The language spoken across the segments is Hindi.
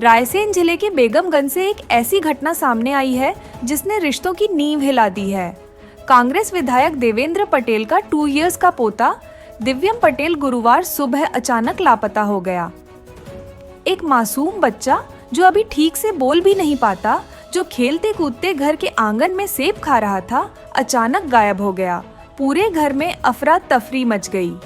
रायसेन जिले के बेगमगंज से एक ऐसी घटना सामने आई है जिसने रिश्तों की नींव हिला दी है। कांग्रेस विधायक देवेंद्र पटेल का 2 इयर्स का पोता दिव्यम पटेल गुरुवार सुबह अचानक लापता हो गया। एक मासूम बच्चा जो अभी ठीक से बोल भी नहीं पाता, जो खेलते कूदते घर के आंगन में सेब खा रहा था, अचानक गायब हो गया। पूरे घर में अफरा तफरी मच गई।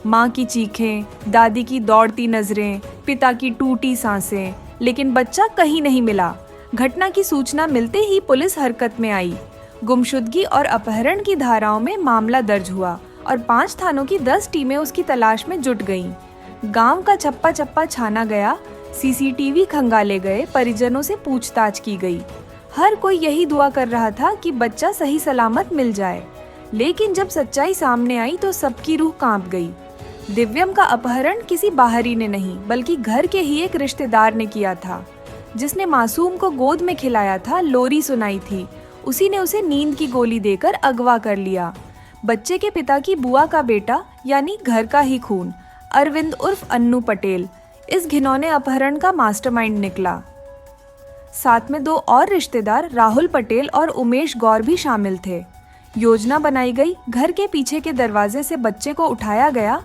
माँ की चीखें, दादी की दौड़ती नजरें, पिता की टूटी सांसें, लेकिन बच्चा कहीं नहीं मिला। घटना की सूचना मिलते ही पुलिस हरकत में आई। गुमशुदगी और अपहरण की धाराओं में मामला दर्ज हुआ और 5 थानों की 10 टीमें उसकी तलाश में जुट गईं। गांव का चप्पा चप्पा छाना गया, सीसीटीवी खंगाले गए, परिजनों से पूछताछ की गई। हर कोई यही दुआ कर रहा था कि बच्चा सही सलामत मिल जाए, लेकिन जब सच्चाई सामने आई तो सबकी रूह कांप गई। दिव्यम का अपहरण किसी बाहरी ने नहीं, बल्कि घर के ही एक रिश्तेदार ने किया था, जिसने मासूम को गोद में खिलाया था, लोरी सुनाई थी। उसी ने उसे नींद की गोली देकर अगवा कर लिया। बच्चे के पिता की बुआ का बेटा, यानी घर का ही खून, अरविंद उर्फ अन्नू पटेल, इस घिनौने अपहरण का मास्टरमाइंड निकला। साथ में 2 और रिश्तेदार राहुल पटेल और उमेश गौर भी शामिल थे। योजना बनाई गई, घर के पीछे के दरवाजे से बच्चे को उठाया गया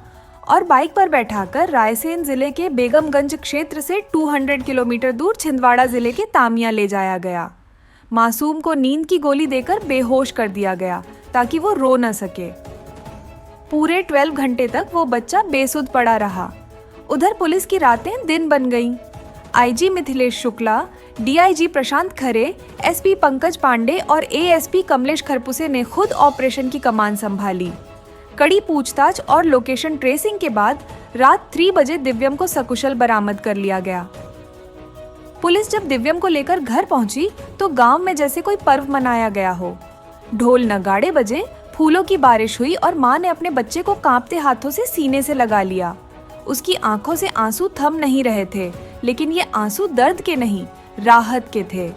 और बाइक पर बैठाकर रायसेन जिले के बेगमगंज क्षेत्र से 200 किलोमीटर दूर छिंदवाड़ा जिले के तामिया ले जाया गया। मासूम को नींद की गोली देकर बेहोश कर दिया गया ताकि वो रो न सके। पूरे 12 घंटे तक वो बच्चा बेसुध पड़ा रहा। उधर पुलिस की रातें दिन बन गईं। आईजी मिथिलेश शुक्ला, डीआईजी प्रशांत खरे, एसपी पंकज पांडे और एएसपी कमलेश खरपुसे ने खुद ऑपरेशन की कमान संभाली। कड़ी पूछताछ और लोकेशन ट्रेसिंग के बाद रात 3 बजे दिव्यम को सकुशल बरामद कर लिया गया। पुलिस जब दिव्यम को लेकर घर पहुंची तो गांव में जैसे कोई पर्व मनाया गया हो। ढोल नगाड़े बजे, फूलों की बारिश हुई और मां ने अपने बच्चे को कांपते हाथों से सीने से लगा लिया। उसकी आंखों से आंसू थम नहीं रहे थे, लेकिन ये आंसू दर्द के नहीं, राहत के थे।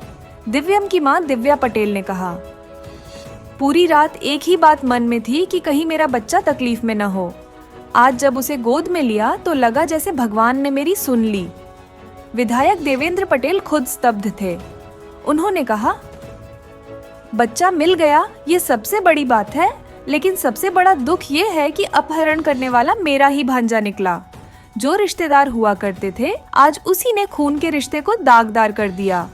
दिव्यम की मां दिव्या पटेल ने कहा, पूरी रात एक ही बात मन में थी कि कहीं मेरा बच्चा तकलीफ में न हो। आज जब उसे गोद में लिया तो लगा जैसे भगवान ने मेरी सुन ली। विधायक देवेंद्र पटेल खुद स्तब्ध थे। उन्होंने कहा, बच्चा मिल गया ये सबसे बड़ी बात है, लेकिन सबसे बड़ा दुख ये है कि अपहरण करने वाला मेरा ही भांजा निकला। जो रिश्तेदार हुआ करते थे, आज उसी ने खून के रिश्ते को दागदार कर दिया।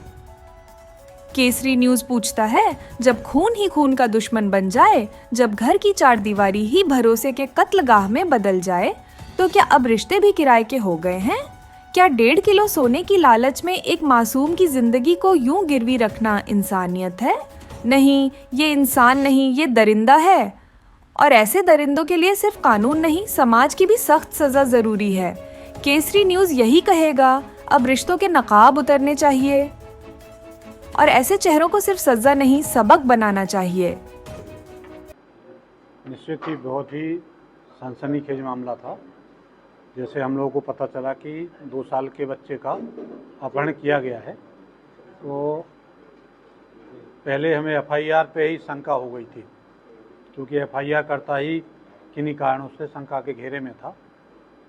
केसरी न्यूज पूछता है, जब खून ही खून का दुश्मन बन जाए, जब घर की 4 दीवारी ही भरोसे के कत्लगाह में बदल जाए, तो क्या अब रिश्ते भी किराए के हो गए हैं? क्या 1.5 किलो सोने की लालच में एक मासूम की जिंदगी को यूं गिरवी रखना इंसानियत है? नहीं, ये इंसान नहीं, ये दरिंदा है। और ऐसे दरिंदों के लिए सिर्फ कानून नहीं, समाज की भी सख्त सजा जरूरी है। केसरी न्यूज यही कहेगा, अब रिश्तों के नकाब उतरने चाहिए और ऐसे चेहरों को सिर्फ सजा नहीं, सबक बनाना चाहिए। निश्चित ही बहुत ही सनसनीखेज मामला था। जैसे हम लोगों को पता चला कि 2 साल के बच्चे का अपहरण किया गया है, तो पहले हमें एफआईआर पे ही शंका हो गई थी, क्योंकि एफआईआर करता ही किन्हीं कारणों से शंका के घेरे में था।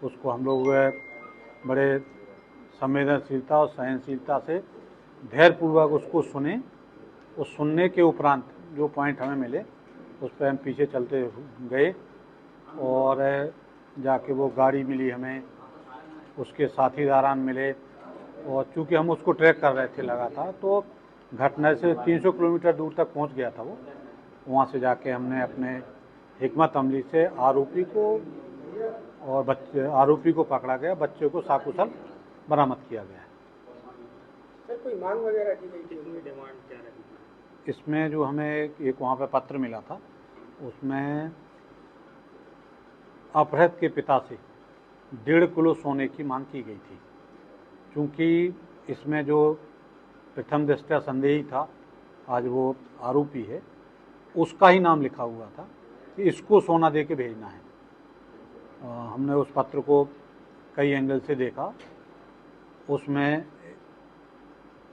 उसको हम लोग बड़े संवेदनशीलता और सहनशीलता से धैर्यपूर्वक उसको सुने। उस सुनने के उपरांत जो पॉइंट हमें मिले उस पर हम पीछे चलते गए और जाके वो गाड़ी मिली हमें, उसके साथीदारान मिले, और चूँकि हम उसको ट्रैक कर रहे थे लगातार, तो घटना से 300 किलोमीटर दूर तक पहुंच गया था वो। वहाँ से जाके हमने अपने हिकमत अमली से आरोपी को पकड़ा गया, बच्चे को सकुशल बरामद किया गया। सर, कोई मांग वगैरह की गई थी, उनकी डिमांड क्या रही? इसमें जो हमें एक वहाँ पे पत्र मिला था, उसमें अपहृत के पिता से 1.5 किलो सोने की मांग की गई थी। क्योंकि इसमें जो प्रथम दृष्टया संदेही था, आज वो आरोपी है, उसका ही नाम लिखा हुआ था कि इसको सोना दे के भेजना है। हमने उस पत्र को कई एंगल से देखा, उसमें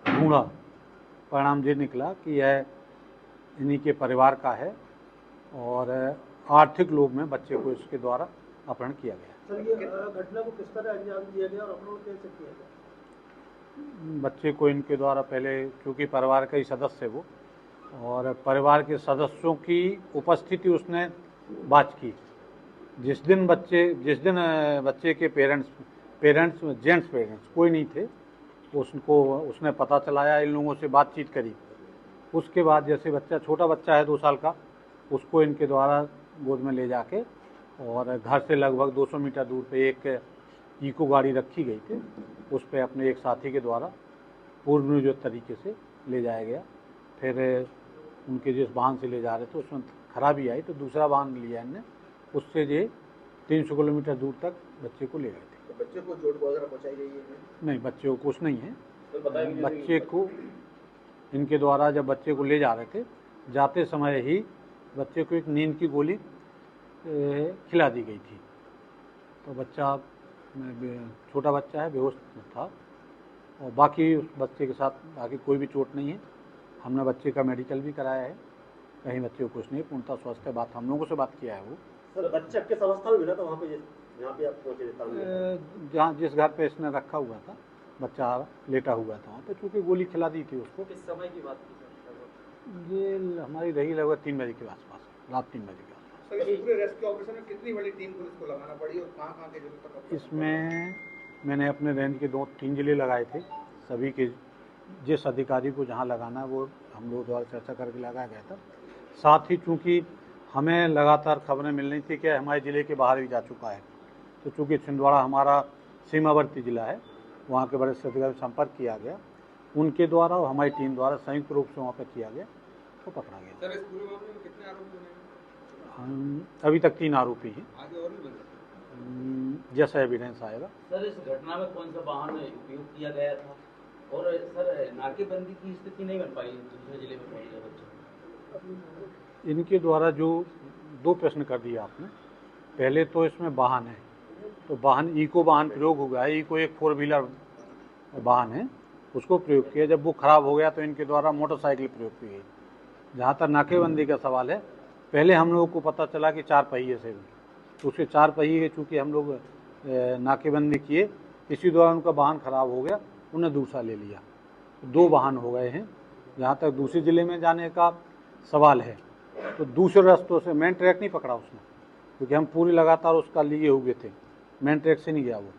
ढूंढा, परिणाम ये निकला कि यह इन्हीं के परिवार का है और आर्थिक लोभ में बच्चे को इसके द्वारा अपहरण किया गया। सर, ये घटना को किस तरह अंजाम दिया गया और अपहरण कैसे किया गया? बच्चे को इनके द्वारा पहले, क्योंकि परिवार का ही सदस्य है वो, और परिवार के सदस्यों की उपस्थिति उसने बात की। जिस दिन बच्चे के पेरेंट्स जेंट्स पेरेंट्स कोई नहीं थे, उसने पता चलाया, इन लोगों से बातचीत करी। उसके बाद जैसे छोटा बच्चा है 2 साल का, उसको इनके द्वारा गोद में ले जाके और घर से लगभग 200 मीटर दूर पे एक इको गाड़ी रखी गई थी, उस पर अपने एक साथी के द्वारा पूर्व नियोजित तरीके से ले जाया गया। फिर उनके जिस वाहन से ले जा रहे थे उसमें खराबी आई, तो दूसरा वाहन लिया इनने, उससे ये 300 किलोमीटर दूर तक बच्चे को ले गए थे। तो बच्चे को चोट वगैरह पहुंचाई गई है? नहीं, बच्चे को कुछ नहीं है। बच्चे को इनके द्वारा जब बच्चे को ले जा रहे थे, जाते समय ही बच्चे को एक नींद की गोली खिला दी गई थी। तो बच्चा छोटा बच्चा है, बेहोश था, और बाकी उस बच्चे के साथ बाकी कोई भी चोट नहीं है। हमने बच्चे का मेडिकल भी कराया है, कहीं बच्चे को कुछ नहीं, पूर्णतः स्वस्थ है। बात हम लोगों से बात किया है वो। सर बच्चा किस अवस्था में मिला था वहाँ पे जहाँ पे आप पहुँचे? जहाँ जिस घर पे इसने रखा हुआ था, बच्चा लेटा हुआ था वहाँ पे, चूँकि गोली खिला दी थी उसको। किस समय की बात की? ये हमारी रही लगभग 3 बजे के आसपास, रात 3 बजे के आसपास। सर इस पूरे रेस्क्यू ऑपरेशन में कितनी बड़ी टीम पुलिस को लगाना पड़ी और कहाँ के जगह तक? इसमें मैंने अपने रेंज के 2-3 जिले लगाए थे। सभी के जिस अधिकारी को जहाँ लगाना है वो हम लोग द्वारा चर्चा करके लगाया गया था। साथ ही चूँकि हमें लगातार खबरें मिल रही थी कि हमारे ज़िले के बाहर भी जा चुका है, तो चूँकि छिंदवाड़ा हमारा सीमावर्ती ज़िला है, वहाँ के वरिष्ठ अधिकारी से संपर्क किया गया, उनके द्वारा और हमारी टीम द्वारा संयुक्त रूप से वहाँ पर किया गया, तो पकड़ा गया। सर इस पूरे मामले में कितने आरोपी बने? हम अभी तक 3 आरोपी हैं, आगे और भी बने? जैसा एविडेंस आएगा। सर इस घटना में कौन सा वाहन उपयोग किया गया था, और सर नाकेबंदी की स्थिति नहीं बन पाई दूसरे जिले में पहुंच गया बच्चा? इनके द्वारा जो 2 प्रश्न कर दिया आपने, पहले तो इसमें वाहन है, तो वाहन इको वाहन प्रयोग हुआ है। इको एक 4 व्हीलर वाहन है, उसको प्रयोग किया। जब वो खराब हो गया तो इनके द्वारा मोटरसाइकिल प्रयोग की गई। जहाँ तक नाकेबंदी का सवाल है, पहले हम लोगों को पता चला कि 4 पहिए से, तो उसके 4 पहिए चूँकि हम लोग नाकेबंदी किए, इसी दौरान उनका वाहन खराब हो गया, उन्हें दूसरा ले लिया। 2 वाहन हो गए हैं। जहाँ तक दूसरे ज़िले में जाने का सवाल है, तो दूसरे रास्तों से मेन ट्रैक नहीं पकड़ा उसने, क्योंकि हम पूरी लगातार उसका लिए हुए थे, मेन ट्रैक से नहीं गया वो,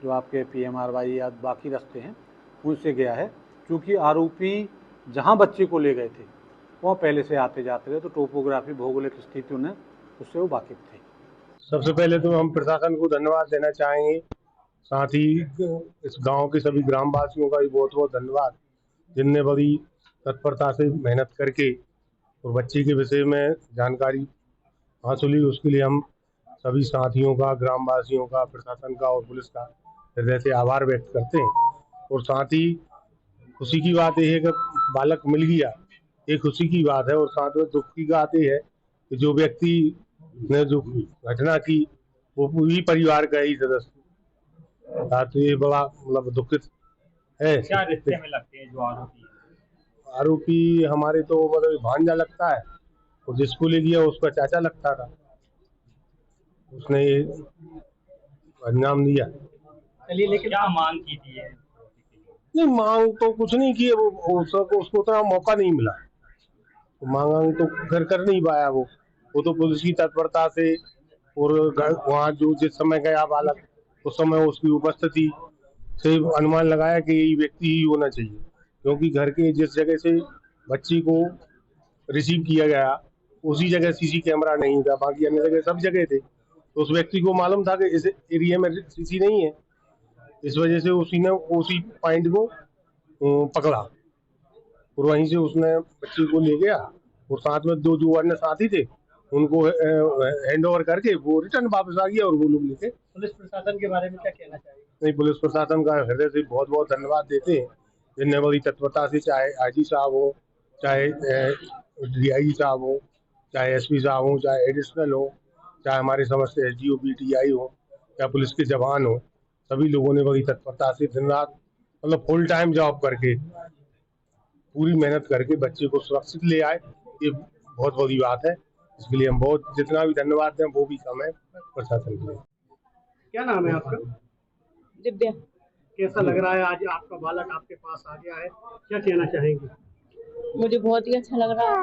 जो आपके PMRY या बाकी रास्ते हैं उनसे गया है। क्योंकि आरोपी जहाँ बच्चे को ले गए थे वहाँ पहले से आते जाते रहे, तो टोपोग्राफी भौगोलिक स्थिति उन्हें उससे वो वाकिफ थे। सबसे पहले तो हम प्रशासन को धन्यवाद देना चाहेंगे, साथ ही इस गांव के सभी ग्रामवासियों का भी बहुत बहुत धन्यवाद, जिनने बड़ी तत्परता से मेहनत करके और बच्चे के विषय में जानकारी हासिल हुई। उसके लिए हम सभी साथियों का, ग्रामवासियों का, प्रशासन का और पुलिस का हृदय से आभार व्यक्त करते हैं। और साथ ही खुशी की बात यह है कि बालक मिल गया, ये खुशी की बात है। और साथ में दुख की बात यह है कि जो व्यक्ति ने जो घटना की वो पूरी परिवार का ही सदस्य, तो ये बड़ा मतलब दुखित है। क्या रिश्ते में लगते हैं जो आरोपी हमारे तो मतलब भांजा लगता है, और जिसको ले गया उसका चाचा लगता था, उसने ये अंजाम दिया। चलिए, लेकिन क्या मांग की थी है? नहीं, मांग तो कुछ नहीं की, उसको उतना मौका नहीं मिला, तो मांग तो कर नहीं पाया वो तो पुलिस की तत्परता से और वहाँ जो जिस समय गया बालक, उस समय उसकी उपस्थिति से अनुमान लगाया कि यही व्यक्ति ही होना चाहिए। क्योंकि घर के जिस जगह से बच्ची को रिसीव किया गया उसी जगह सीसी कैमरा नहीं था, बाकी अन्य जगह सब जगह थे, तो उस व्यक्ति को मालूम था कि इस एरिया में सीसी नहीं है, इस वजह से उसी पॉइंट को पकड़ा और वहीं से उसने बच्ची को ले गया, और साथ में 2 जो अन्य साथी थे उनको हैंड ओवर करके वो रिटर्न वापस आ गया और वो लोग लेके। पुलिस प्रशासन के बारे में क्या कहना चाहिए? नहीं, पुलिस प्रशासन का हृदय से बहुत बहुत धन्यवाद देते हैं, जिनने बड़ी तत्परता से, चाहे IG साहब हो, चाहे DIG साहब हो, चाहे SP साहब हो, चाहे एडिशनल हो, चाहे हमारे समस्त SDO BTI हो, या पुलिस के जवान हो, सभी लोगों ने बड़ी तत्परता से दिन रात मतलब फुल टाइम जॉब करके पूरी मेहनत करके बच्चे को सुरक्षित ले आए। ये बहुत बड़ी बात है, इसके लिए हम बहुत जितना भी धन्यवाद दें वो भी कम है प्रशासन के लिए। क्या नाम है आपका? दिव्या। कैसा लग रहा है आज आपका बालक आपके पास आ गया है, क्या कहना चाहेंगे? मुझे बहुत ही अच्छा लग रहा है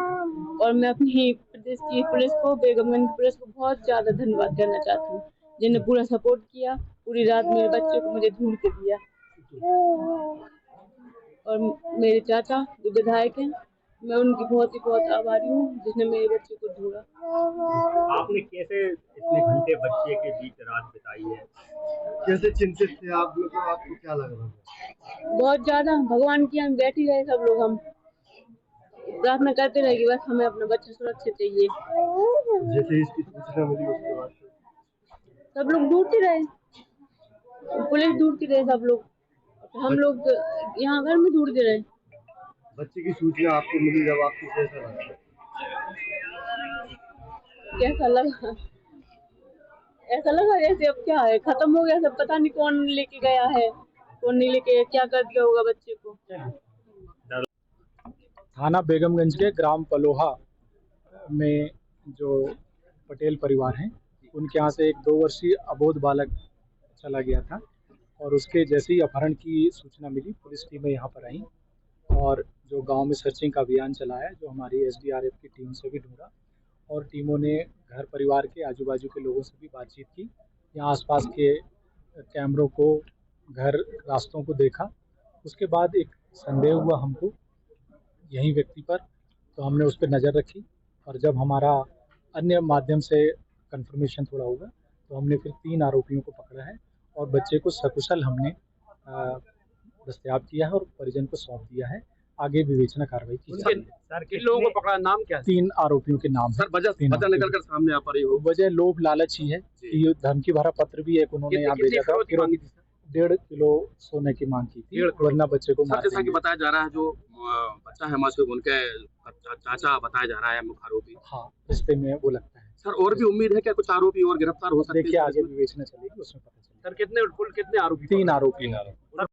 और मैं अपनी प्रदेश की पुलिस को, बेगमगंज पुलिस को बहुत ज़्यादा धन्यवाद करना चाहती हूँ, जिन्हें पूरा सपोर्ट किया, पूरी रात मेरे बच्चे को मुझे ढूंढ के दिया। और मेरे चाचा जो विधायक हैं, मैं उनकी बहुत आभारी हूँ जिसने मेरे बच्चे को ढूंढा। आपने कैसे इतने घंटे बच्चे के बीच रात बिताई है? कैसे चिंतित थे आप लोग, आपको क्या लग रहा था? बहुत ज़्यादा भगवान की हम बैठ ही रहे सब लोग, हम प्रार्थना करते रहे कि बस हमें अपना बच्चा सुरक्षित चाहिए। जैसे इसकी सूचना मिली उसके बाद सब लोग ढूंढते रहे, पुलिस ढूंढती रहे, सब लोग, हम लोग यहाँ घर में ढूंढते रहे। बच्चे की सूचना आपको मिली जब, आपको कैसा लगा? कैसा लगा? ऐसा लगा जैसे अब क्या है, खत्म हो गया सब, पता नहीं कौन लेके गया है, कौन नहीं लेके, क्या कर दिया होगा बच्चे को। थाना बेगमगंज के ग्राम पलोहा में जो पटेल परिवार हैं, उनके यहाँ से एक 2 वर्षीय अबोध बालक चला गया था और उसके जैसे ही अपहरण की सूचना मिली, पुलिस टीमें यहाँ पर आई और जो गांव में सर्चिंग का अभियान चलाया, जो हमारी SDRF की टीम से भी ढूंढा और टीमों ने घर परिवार के आजू बाजू के लोगों से भी बातचीत की, यहाँ आसपास के कैमरों को, घर रास्तों को देखा। उसके बाद एक संदेह हुआ हमको यही व्यक्ति पर, तो हमने उस पर नज़र रखी और जब हमारा अन्य माध्यम से कंफर्मेशन थोड़ा होगा तो हमने फिर 3 आरोपियों को पकड़ा है और बच्चे को सकुशल हमने दस्तयाब किया है और परिजन को सौंप दिया है। आगे विवेचना कार्रवाई की जाएगी। सर किन लोगों को पकड़ा, नाम क्या है? 3 आरोपियों के नाम सर वजह निकल कर सामने आ पा रही हो? वजह लोभ लालच ही है। ये धमकी भरा पत्र भी एक उन्होंने यहाँ भेजा था, 1.5 किलो सोने की मांग की थी, वरना बच्चे को मार जैसा कि बताया जा रहा है, जो बच्चा है मासूम, उनके चाचा बताया जा रहा है मुख्य आरोपी। हाँ, रिश्ते में वो लगता है। सर और भी उम्मीद है क्या कुछ आरोपी और गिरफ्तार हो सकते हैं? देखिए आगे विवेचना चलेगी, उसमें पता चलेगा। सर कुल कितने आरोपी? 3 आरोपी।